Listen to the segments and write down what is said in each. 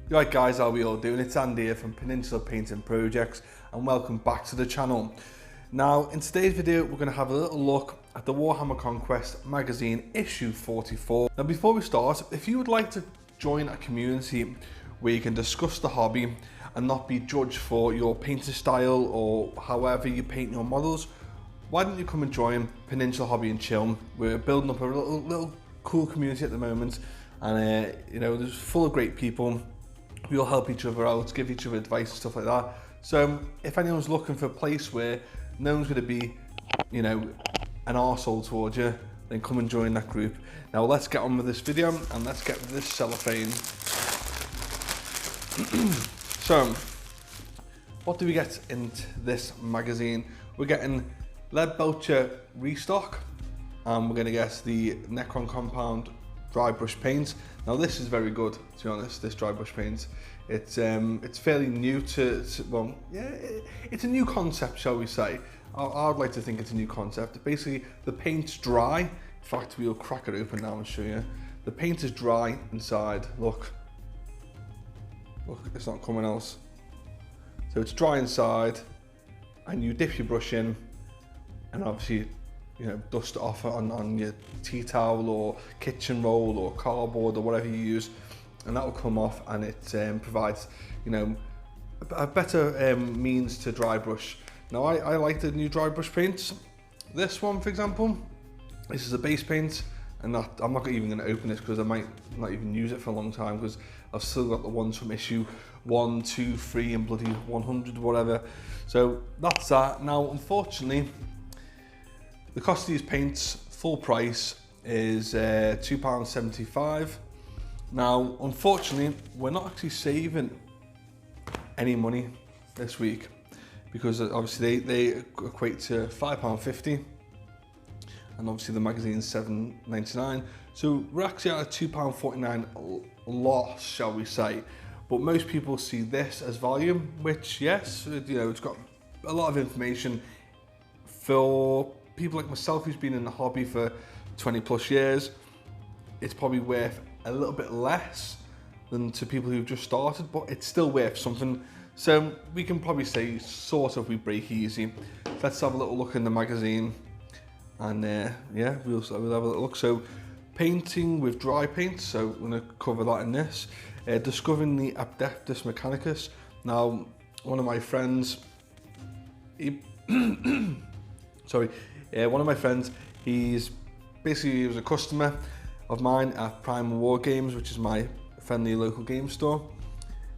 Right guys, how are we all doing? It's Andy here from Peninsula Painting Projects and welcome back to the channel. Now in today's video we're going to have a little look at the Warhammer Conquest magazine issue 44. Now before we start, if you would like to join a community where you can discuss the hobby and not be judged for your painting style or however you paint your models, why don't you come and join Peninsula Hobby and Chill? We're building up a little cool community at the moment, and you know, there's full of great people. We all help each other out, give each other advice and stuff like that. So if anyone's looking for a place where no one's going to be, you know, an arsehole towards you, then come and join that group. Now let's get on with this video and let's get with this cellophane. So, what do we get in this magazine? We're getting Lead Belcher restock, and we're going to get the Necron Compound dry brush paint. Now this is very good, to be honest, this dry brush paint. It's fairly new to well, yeah, it's a new concept, shall we say. I'd like to think it's a new concept. Basically, the paint's dry. In fact, we'll crack it open now and show you. The paint is dry inside, look, it's not coming else. So it's dry inside, and you dip your brush in, and obviously, you know, dust it off on your tea towel or kitchen roll or cardboard or whatever you use, and that will come off, and it provides, you know, a better means to dry brush. Now I like the new dry brush paints. This one, for example, this is a base paint, and I'm not even going to open this because I might not even use it for a long time, because I've still got the ones from issue 1, 2, 3 and bloody 100, whatever. So that's that. Now unfortunately, the cost of these paints, full price, is £2.75. Now, unfortunately, we're not actually saving any money this week, because obviously they equate to £5.50, and obviously the magazine's £7.99. So we're actually at a £2.49 loss, shall we say. But most people see this as volume, which, yes, you know, it's got a lot of information for people like myself who's been in the hobby for 20 plus years. It's probably worth a little bit less than to people who've just started, but it's still worth something. So we can probably say sort of we break easy. Let's have a little look in the magazine, and yeah, we'll have a little look. So painting with dry paint, so we're going to cover that in this. Discovering the Adeptus mechanicus. Now one of my friends, one of my friends, he was a customer of mine at Primal War Games, which is my friendly local game store,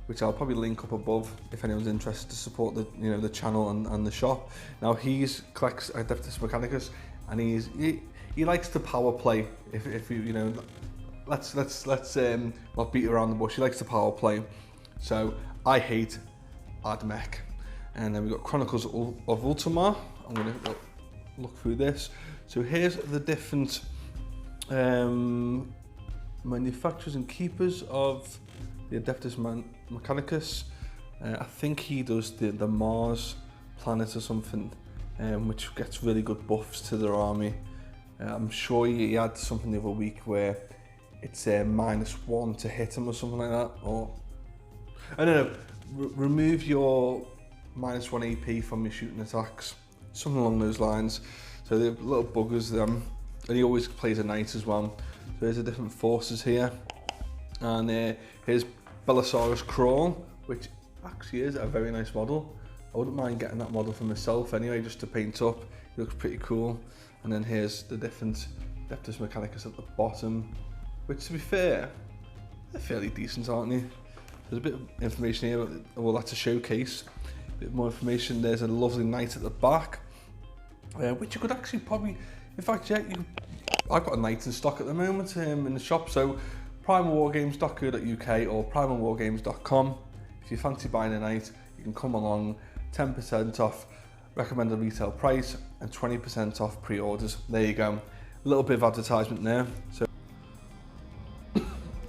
which I'll probably link up above if anyone's interested to support the, you know, the channel and the shop. Now he collects Adeptus mechanicus, and he likes to power play. If you know, let's not beat around the bush. He likes to power play. So I hate Admech. And then we've got Chronicles of Ultramar. I'm going to look through this. So here's the different manufacturers and keepers of the Adeptus mechanicus. I think he does the Mars planet or something, which gets really good buffs to their army. I'm sure he had something the other week where it's -1 to hit him or something like that. Or I don't know, remove your -1 AP from your shooting attacks, something along those lines. So they're little buggers, them, and he always plays a knight as well. So there's the different forces here, and here's Belisarius Crawl, which actually is a very nice model. I wouldn't mind getting that model for myself anyway, just to paint up. It looks pretty cool. And then here's the different Adeptus mechanicus at the bottom, which, to be fair, they're fairly decent, aren't they? There's a bit of information here, well, that's a showcase. A bit more information. There's a lovely knight at the back, which you could actually probably, in fact, yeah, I've got a knight in stock at the moment in the shop. So primalwargames.co.uk or primalwargames.com. If you fancy buying a knight, you can come along. 10% off recommended retail price and 20% off pre-orders. There you go. A little bit of advertisement there. So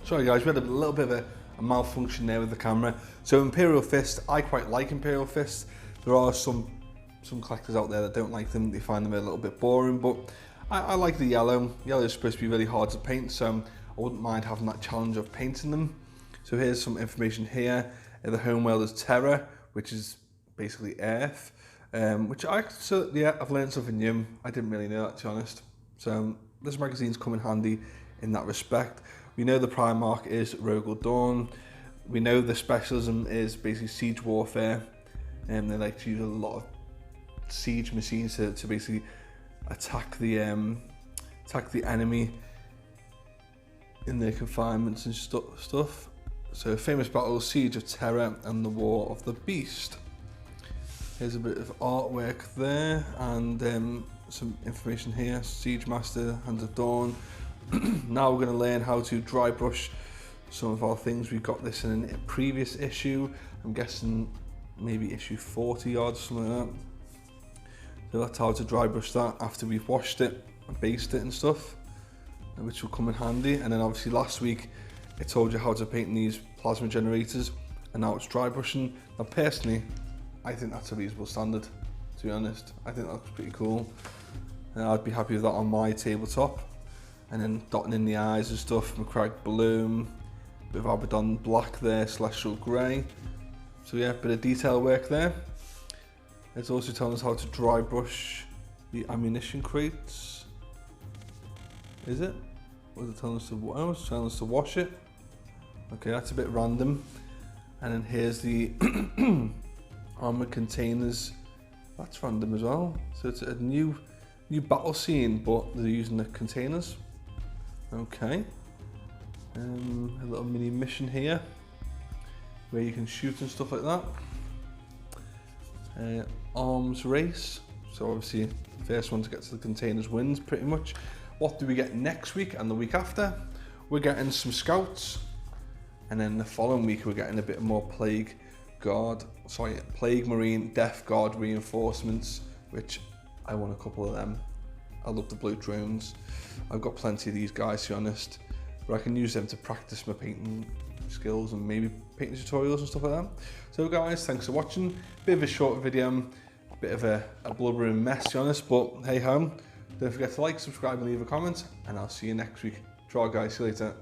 sorry guys, we had a little bit of a malfunction there with the camera. So Imperial Fist, I quite like Imperial Fist. There are some collectors out there that don't like them. They find them a little bit boring, but I like the yellow. Yellow is supposed to be really hard to paint, so I wouldn't mind having that challenge of painting them. So here's some information here. The home world is Terra, which is basically Earth, which I've learned something new. I didn't really know that, to be honest. So this magazine's come in handy in that respect. We know the Primarch is Rogal Dawn. We know the specialism is basically siege warfare, and they like to use a lot of siege machines to basically attack the enemy in their confinements and stuff. So famous battles, Siege of Terra and the War of the Beast. Here's a bit of artwork there, and some information here. Siege Master, Hands of Dawn. Now we're going to learn how to dry brush some of our things. We got this in a previous issue. I'm guessing maybe issue 40 odd, something like that. So that's how to dry brush that after we've washed it and basted it and stuff, which will come in handy. And then obviously last week it told you how to paint these plasma generators, and now it's dry brushing. Now personally, I think that's a reasonable standard, to be honest. I think that's pretty cool. And I'd be happy with that on my tabletop. And then dotting in the eyes and stuff, McCrag Bloom, bit of Abaddon Black there, Celestial Grey. So yeah, bit of detail work there. It's also telling us how to dry brush the ammunition crates. Is it? Or is it telling us to, oh, it's telling us to wash it? Okay, that's a bit random. And then here's the armored containers. That's random as well. So it's a new battle scene, but they're using the containers. Okay. A little mini mission here where you can shoot and stuff like that. Arms race. So obviously, the first one to get to the containers wins pretty much. What do we get next week and the week after? We're getting some scouts, and then the following week we're getting a bit more Plague Marine Death Guard reinforcements, which I want a couple of them. I love the blue drones. I've got plenty of these guys, to be honest, but I can use them to practice my painting skills and maybe painting tutorials and stuff like that. So guys, thanks for watching. Bit of a short video, bit of a blubbering mess, to be honest, but hey ho. Don't forget to like, subscribe and leave a comment, and I'll see you next week. Try guys, see you later.